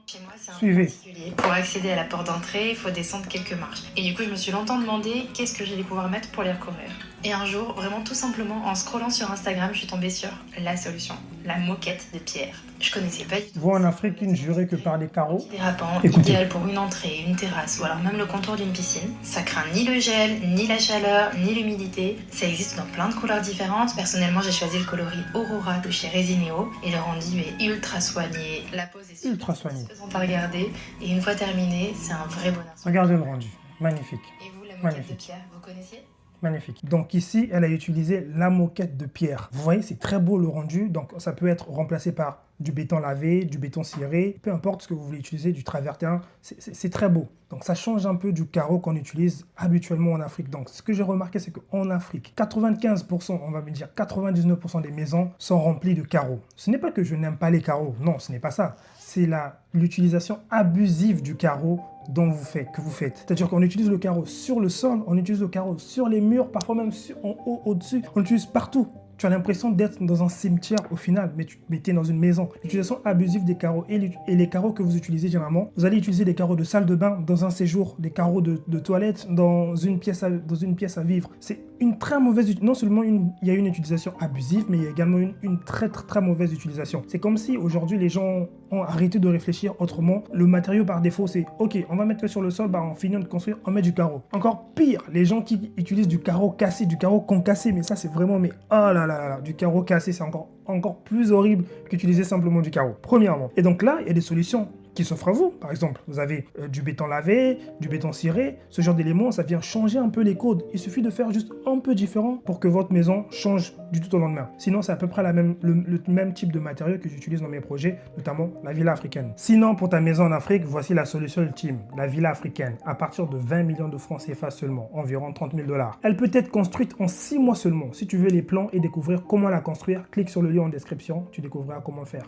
Chez moi, c'est un peu Suivez. particulier. Pour accéder à la porte d'entrée, il faut descendre quelques marches. Et du coup, je me suis longtemps demandé qu'est-ce que j'allais pouvoir mettre pour les recourir. Et un jour, vraiment tout simplement, en scrollant sur Instagram, je suis tombée sur la solution, la moquette de pierre. Je connaissais pas du tout. Vous en Afrique, qui ne jurait que par les carreaux. Dérapant, Écoutez. idéal pour une entrée, une terrasse ou alors même le contour d'une piscine. Ça craint ni le gel, ni la chaleur, ni l'humidité. Ça existe dans plein de couleurs différentes. Personnellement, j'ai choisi le coloris Aurora de chez Resineo et le rendu est ultra soigné. La pose est Ultra soigné. satisfaisante à regarder et une fois terminé, c'est un vrai bonheur. Regardez le rendu. Magnifique. Et vous, la moquette Magnifique. de pierre, vous connaissiez? Magnifique. Donc ici, elle a utilisé la moquette de pierre. Vous voyez, c'est très beau le rendu. Donc ça peut être remplacé par du béton lavé, du béton ciré, peu importe ce que vous voulez utiliser, du travertin. C'est très beau. Donc ça change un peu du carreau qu'on utilise habituellement en Afrique. Donc ce que j'ai remarqué, c'est qu'en Afrique, 95%, on va me dire 99% des maisons sont remplies de carreaux. Ce n'est pas que je n'aime pas les carreaux. Non, ce n'est pas ça. C'est l'utilisation abusive du carreau que vous faites. C'est-à-dire qu'on utilise le carreau sur le sol, on utilise le carreau sur les murs, parfois même en haut, au-dessus. On l'utilise partout. Tu as l'impression d'être dans un cimetière au final, mais tu es dans une maison. L'utilisation abusive des carreaux et les carreaux que vous utilisez généralement, vous allez utiliser des carreaux de salle de bain dans un séjour, des carreaux de toilette dans une pièce à vivre. C'est une très mauvaise utilisation. Non seulement il y a une utilisation abusive, mais il y a également une très mauvaise utilisation. C'est comme si aujourd'hui les gens ont arrêté de réfléchir autrement. Le matériau par défaut, c'est ok, on va mettre que sur le sol, on finit de construire, on met du carreau. Encore pire, les gens qui utilisent du carreau cassé, du carreau concassé, mais ça c'est vraiment, mais oh là là, du carreau cassé, c'est encore plus horrible qu'utiliser simplement du carreau, premièrement. Et donc là, il y a des solutions qui s'offrent à vous. Par exemple, vous avez du béton lavé, du béton ciré, ce genre d'éléments, ça vient changer un peu les codes. Il suffit de faire juste un peu différent pour que votre maison change du tout au lendemain. Sinon, c'est à peu près le même type de matériau que j'utilise dans mes projets, notamment la villa africaine. Sinon, pour ta maison en Afrique, voici la solution ultime, la villa africaine, à partir de 20 millions de francs CFA seulement, environ 30 000 $. Elle peut être construite en 6 mois seulement. Si tu veux les plans et découvrir comment la construire, clique sur le lien en description, tu découvriras comment faire.